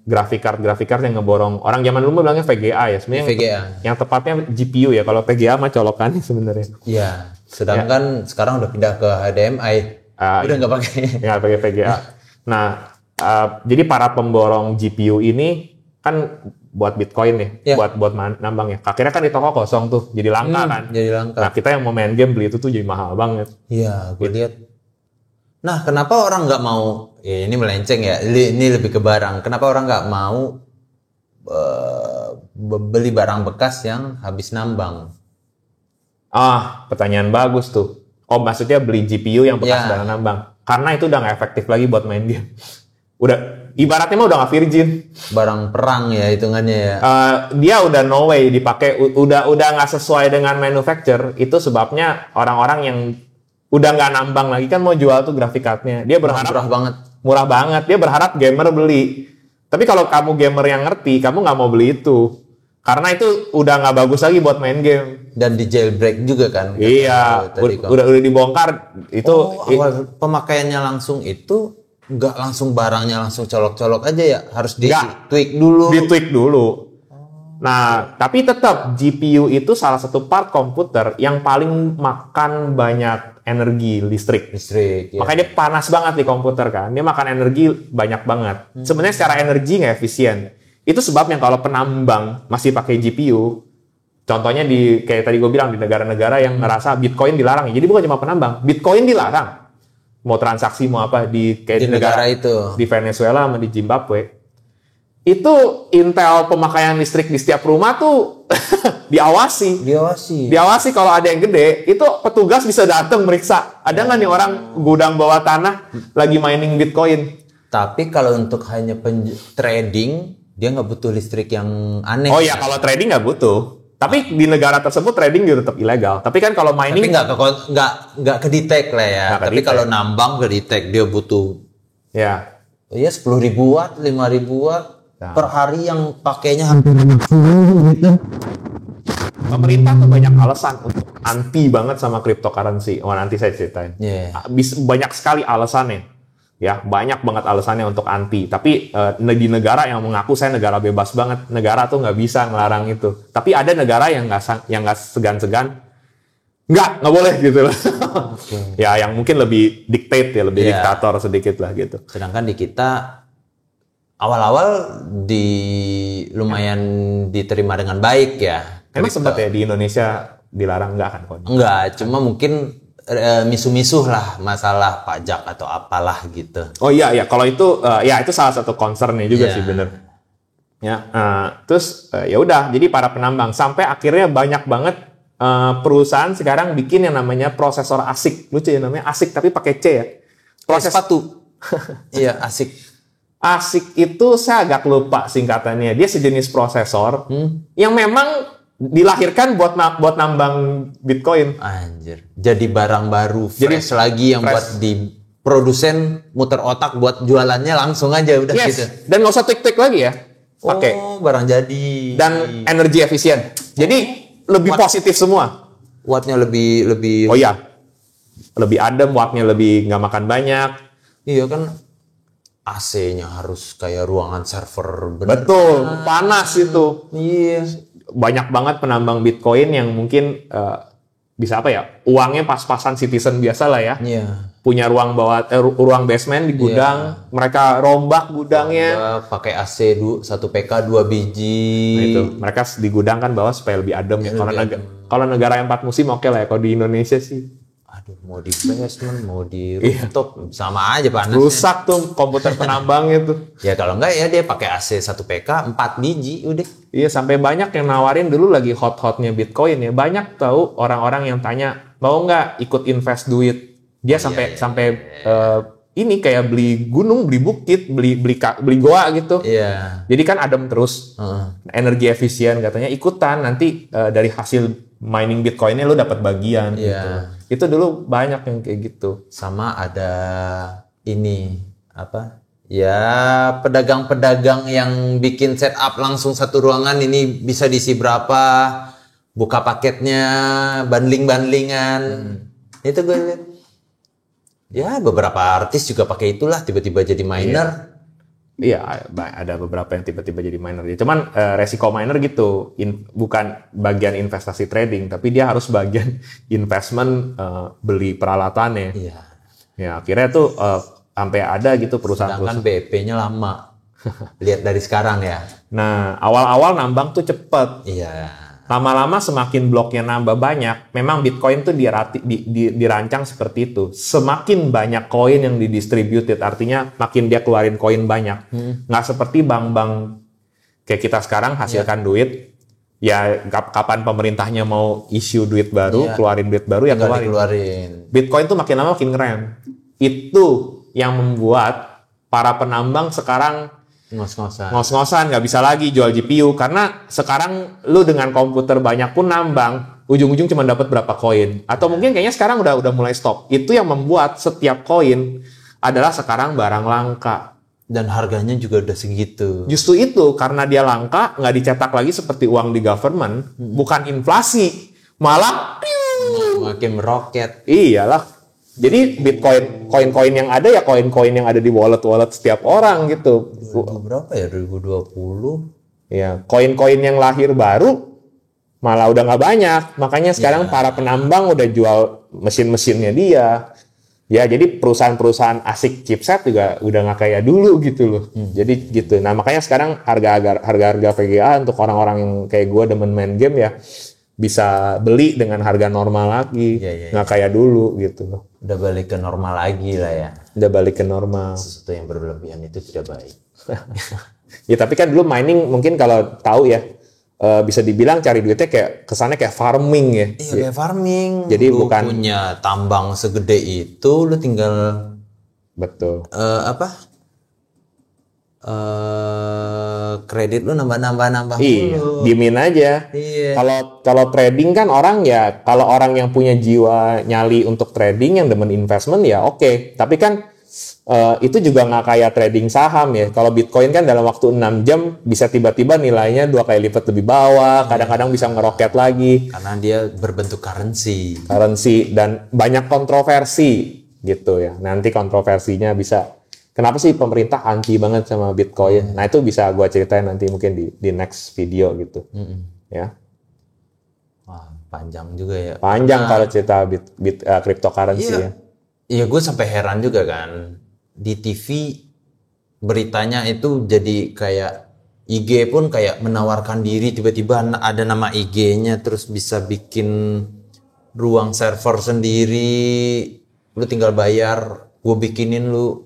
graphic card yang ngeborong, orang zaman dulu bilangnya VGA ya. Sebenarnya VGA. Yang tepatnya GPU ya. Kalau VGA mah colokannya sebenarnya. Iya. Sedangkan sekarang udah pindah ke HDMI. Udah nggak pakai. Nggak pakai VGA. Nah, jadi para pemborong GPU ini kan buat Bitcoin nih, buat nambang ya. Akhirnya kan di toko kosong tuh, jadi langka kan. Jadi langka. Nah, kita yang mau main game beli itu tuh jadi mahal banget. Iya, gue lihat. Nah, kenapa orang nggak mau? Ya, ini melenceng ya. Ini lebih ke barang. Kenapa orang nggak mau beli barang bekas yang habis nambang? Pertanyaan bagus tuh. Oh, maksudnya beli GPU yang bekas dari nambang. Karena itu udah nggak efektif lagi buat main game. Udah ibaratnya mah udah nggak virgin, barang perang ya hitungannya ya. Dia udah no way dipakai, udah nggak sesuai dengan manufacturer. Itu sebabnya orang-orang yang udah nggak nambang lagi kan mau jual tuh graphic cardnya. Dia berharap murah banget. Dia berharap gamer beli. Tapi kalau kamu gamer yang ngerti, kamu nggak mau beli itu karena itu udah nggak bagus lagi buat main game. Dan di jailbreak juga kan? Iya, udah dibongkar itu. Awal pemakaiannya langsung itu nggak langsung barangnya langsung colok-colok aja ya, harus di-tweak dulu. Nah, tapi tetap GPU itu salah satu part komputer yang paling makan banyak energi listrik. Makanya dia panas banget di komputer kan, dia makan energi banyak banget. Sebenarnya secara energi nggak efisien. Itu sebabnya kalau penambang masih pakai GPU, contohnya kayak tadi gue bilang di negara-negara yang ngerasa Bitcoin dilarang. Jadi bukan cuma penambang, Bitcoin dilarang. Mau transaksi mau apa di negara itu, di Venezuela sama di Zimbabwe, itu Intel pemakaian listrik di setiap rumah tuh diawasi kalau ada yang gede, itu petugas bisa datang meriksa ada nggak nih orang gudang bawah tanah lagi mining Bitcoin. Tapi kalau untuk hanya trading dia nggak butuh listrik yang aneh. Oh ya, kalau trading nggak butuh. Tapi di negara tersebut trading juga tetap ilegal. Tapi kan kalau Tapi mining nggak ke detect lah ya. Nggak ke Tapi detect. kalau nambang ke detect dia butuh ya 10.000 watt, 5.000 watt Nah. per hari yang pakainya hampir gitu. pemerintah tuh banyak alasan untuk anti banget sama cryptocurrency. Oh, nanti saya ceritain. Iya. Banyak sekali alasannya. Ya, banyak banget alasannya untuk anti. Tapi di negara yang mengaku saya negara bebas banget, negara tuh nggak bisa ngelarang itu. Tapi ada negara yang nggak segan-segan, nggak boleh gitu loh. Ya, yang mungkin lebih dictate ya, lebih Iya. diktator sedikit lah gitu. Sedangkan di kita awal-awal lumayan diterima dengan baik ya. Emang sempat ya di Indonesia dilarang nggak kan? Kon? Enggak, cuma mungkin misuh-misuh lah masalah pajak atau apalah gitu. Oh iya, kalau itu ya itu salah satu concernnya juga Iya. sih bener. Ya, terus ya udah, jadi para penambang sampai akhirnya banyak banget perusahaan sekarang bikin yang namanya prosesor ASIC, lucu ya namanya ASIC tapi pakai C ya. Proses sepatu. Iya, asik. ASIC itu saya agak lupa singkatannya. Dia sejenis prosesor yang memang dilahirkan buat nambang Bitcoin. Anjir. Jadi barang baru, Jadi fresh lagi yang fresh. buat di produsen muter otak buat jualannya langsung aja udah Yes. gitu. Dan nggak usah tik-tik lagi ya. Pakai. Oh, barang jadi. Dan energi efisien. Jadi lebih positif semua. wattnya lebih Oh iya. Lebih adem, wattnya lebih nggak makan banyak. iya kan AC-nya harus kayak ruangan server bener. Betul, panas itu. Iya. Banyak banget penambang Bitcoin yang mungkin bisa apa ya? Uangnya pas-pasan citizen biasa lah ya. Iya. Punya ruang ruang basement di gudang, mereka rombak gudangnya. Pakai AC 1 PK 2 biji. Nah, itu mereka di gudang kan bawa supaya lebih adem ya. Kalau negara yang 4 musim oke lah ya. Kalau di Indonesia sih Aduh, mau di basement, mau di rooftop, sama aja panasnya. rusak tuh komputer penambangnya tuh. Ya kalau enggak ya dia pakai AC 1 PK 4 biji udah. Iya, sampai banyak yang nawarin dulu lagi hot-hotnya Bitcoin ya. Banyak tahu orang-orang yang tanya, mau nggak ikut invest duit? Dia sampai ini kayak beli gunung, beli bukit, beli goa gitu. Iya. Jadi kan adem terus. Energi efisien katanya ikutan nanti dari hasil mining Bitcoinnya lo dapat bagian gitu. Iya. Itu dulu banyak yang kayak gitu. Sama ada ini apa? Ya pedagang-pedagang yang bikin setup langsung satu ruangan ini bisa diisi berapa, buka paketnya, bundling-bundlingan. Itu gue lihat. Ya beberapa artis juga pakai itulah tiba-tiba jadi miner. Iya, ada beberapa yang tiba-tiba jadi miner. Ya, cuman resiko miner gitu, bukan bagian investasi trading, tapi dia harus bagian investment beli peralatannya. Iya. Ya akhirnya tuh sampai ada gitu perusahaan-perusahaan. Sedangkan BP-nya lama. Lihat dari sekarang ya. Nah awal-awal nambang tuh cepet. Iya. Lama-lama semakin bloknya nambah banyak, memang Bitcoin tuh dirancang seperti itu. Semakin banyak koin yang didistributed, artinya makin dia keluarin koin banyak. Nggak seperti bank-bank kayak kita sekarang hasilkan duit, ya kapan pemerintahnya mau issue duit baru, keluarin duit baru, ya Tinggal keluarin. dikeluarin. Bitcoin tuh makin lama makin ngerem. Itu yang membuat para penambang sekarang Ngos-ngosan. ngos-ngosan, nggak bisa lagi jual GPU karena sekarang lu dengan komputer banyak pun nambang ujung-ujung cuma dapat berapa koin atau mungkin kayaknya sekarang udah mulai stop. Itu yang membuat setiap koin adalah sekarang barang langka. Dan harganya juga udah segitu. Justru itu karena dia langka nggak dicetak lagi seperti uang di government, bukan inflasi, malah Makin meroket. iyalah. Jadi Bitcoin, koin-koin yang ada ya koin-koin yang ada di wallet-wallet setiap orang gitu. Berapa ya 2020? Ya, koin-koin yang lahir baru malah udah nggak banyak. Makanya sekarang para penambang udah jual mesin-mesinnya dia. Ya, jadi perusahaan-perusahaan ASIC chipset juga udah nggak kayak dulu gitu loh. Jadi gitu. Nah, makanya sekarang harga-harga VGA untuk orang-orang yang kayak gue demen main game ya bisa beli dengan harga normal lagi. Nggak kayak dulu gitu loh. Udah balik ke normal lagi lah ya. Udah balik ke normal. Sesuatu yang berlebihan itu tidak baik. Ya tapi kan dulu mining mungkin kalau tahu ya bisa dibilang cari duitnya kayak kesannya kayak farming ya. Iya kayak farming. Jadi lu bukan punya tambang segede itu, lu tinggal betul. kredit lu nambah Iya, mulu. diemin aja. Iya. Kalau trading kan orang ya, kalau orang yang punya jiwa nyali untuk trading yang demen investment ya oke. Tapi kan itu juga nggak kayak trading saham ya. Kalau Bitcoin kan dalam waktu 6 jam bisa tiba-tiba nilainya 2 kali lipat lebih bawah, kadang-kadang bisa ngeroket lagi. Karena dia berbentuk currency. Dan banyak kontroversi gitu ya. Nanti kontroversinya bisa, kenapa sih pemerintah anti banget sama Bitcoin? Nah itu bisa gue ceritain nanti mungkin di next video gitu. Ya. Wah, panjang juga ya. Panjang kalau cerita cryptocurrency Iya. ya. Iya, gue sampai heran juga kan. Di TV beritanya itu jadi kayak IG pun kayak menawarkan diri, tiba-tiba ada nama IG-nya, terus bisa bikin ruang server sendiri. Lu tinggal bayar, gue bikinin lu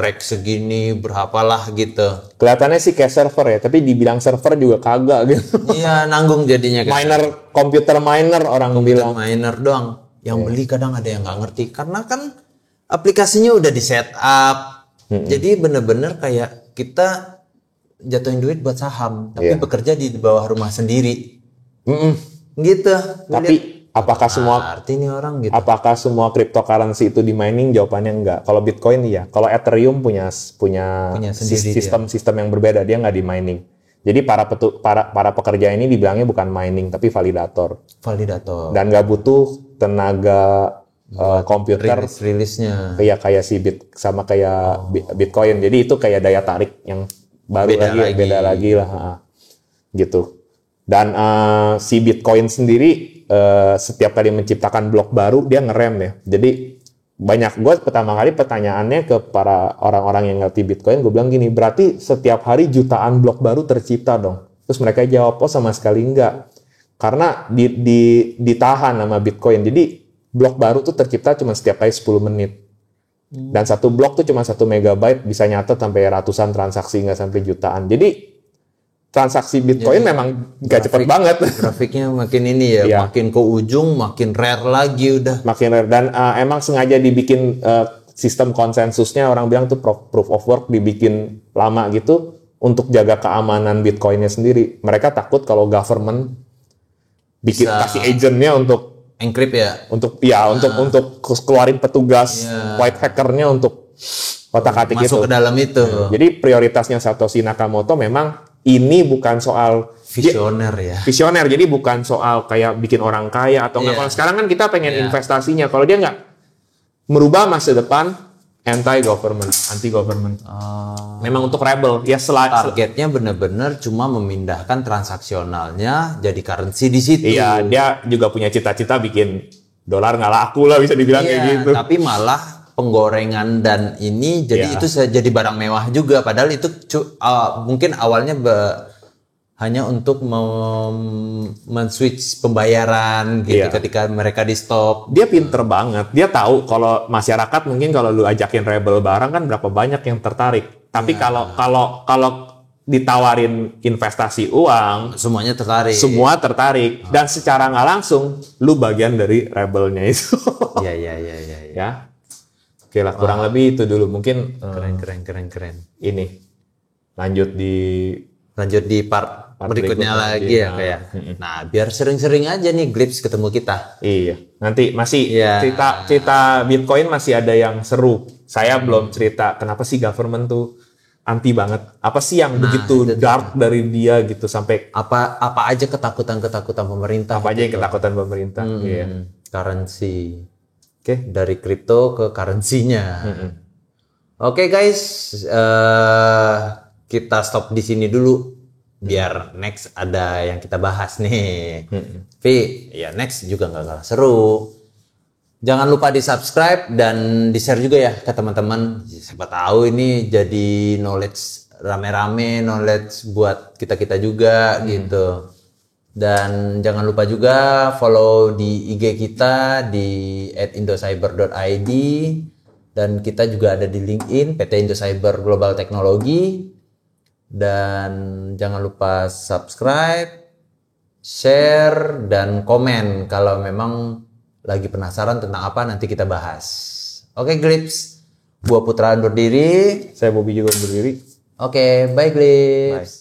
rack segini, berapalah gitu. Kelihatannya sih kayak server ya, tapi dibilang server juga kagak gitu. Iya, nanggung jadinya kan. Computer miner orang bilang. Miner doang. Yang beli kadang ada yang nggak ngerti karena kan aplikasinya udah di setup. Jadi bener-bener kayak kita jatuhin duit buat saham, tapi bekerja di bawah rumah sendiri. Gitu. Tapi apakah semua arti nih orang gitu? Apakah semua cryptocurrency itu di mining? Jawabannya enggak. Kalau Bitcoin iya. Kalau Ethereum punya sendiri sistem yang berbeda, dia nggak di mining. Jadi para pekerja ini dibilangnya bukan mining tapi validator. Dan nggak butuh tenaga komputer rilisnya. Kayak sama kayak Bitcoin. Jadi itu kayak daya tarik yang baru beda lagi lah gitu. Dan si Bitcoin sendiri setiap kali menciptakan blok baru dia ngerem ya. Jadi gue pertama kali pertanyaannya ke para orang-orang yang ngerti Bitcoin, gue bilang gini, berarti setiap hari jutaan blok baru tercipta dong. Terus mereka jawab, oh sama sekali enggak. Karena ditahan sama Bitcoin. Jadi blok baru tuh tercipta cuma setiap kali 10 menit. Dan satu blok tuh cuma 1 megabyte bisa nyatet sampai ratusan transaksi, nggak sampai jutaan. Jadi transaksi Bitcoin memang nggak cepet banget. Grafiknya makin ini ya, makin ke ujung, makin rare lagi udah. Makin rare. Dan emang sengaja dibikin sistem konsensusnya, orang bilang tuh proof of work dibikin lama gitu untuk jaga keamanan Bitcoinnya sendiri. Mereka takut kalau government kasih agentnya untuk encrypt ya, untuk keluarin petugas white hackernya untuk otak-atik itu masuk ke dalam itu. Jadi prioritasnya Satoshi Nakamoto memang ini bukan soal visioner. Jadi bukan soal kayak bikin orang kaya atau nggak. Kalau sekarang kan kita pengen investasinya. Kalau dia nggak merubah masa depan, anti government. Memang untuk rebel. Ya targetnya benar-benar cuma memindahkan transaksionalnya jadi currency di situ. Iya, dia juga punya cita-cita bikin dolar nggak laku lah, bisa dibilang kayak gitu. Tapi malah penggorengan dan ini jadi itu jadi barang mewah juga, padahal itu mungkin awalnya hanya untuk men-switch pembayaran gitu ketika mereka di stop. Dia pinter banget, dia tahu kalau masyarakat mungkin kalau lu ajakin rebel barang kan berapa banyak yang tertarik. Tapi kalau ditawarin investasi uang, semua tertarik. Dan secara nggak langsung lu bagian dari rebelnya itu. Iya. Ya. Oke lah, kurang lebih itu dulu. Mungkin keren. Ini lanjut di part berikutnya lagi ya kayak. Nah, biar sering-sering aja nih Glips ketemu kita. Iya. Nanti masih cerita Bitcoin masih ada yang seru. Saya belum cerita kenapa sih government tuh anti banget. Apa sih yang begitu dark dari dia gitu sampai apa aja ketakutan pemerintah. Apa aja yang ketakutan pemerintah. Iya. Currency. Oke, dari kripto ke currency-nya. Oke guys, kita stop di sini dulu biar next ada yang kita bahas nih. Tapi ya next juga nggak kalah seru. Jangan lupa di subscribe dan di share juga ya ke teman-teman. Siapa tahu ini jadi knowledge rame-rame, knowledge buat kita juga gitu. Dan jangan lupa juga follow di IG kita di @indocyber.id, dan kita juga ada di LinkedIn PT Indocyber Global Teknologi. Dan jangan lupa subscribe, share, dan komen kalau memang lagi penasaran tentang apa nanti kita bahas. Oke Glips, gua Putra undur diri. Saya Bobby juga undur diri. Oke, baik Lips.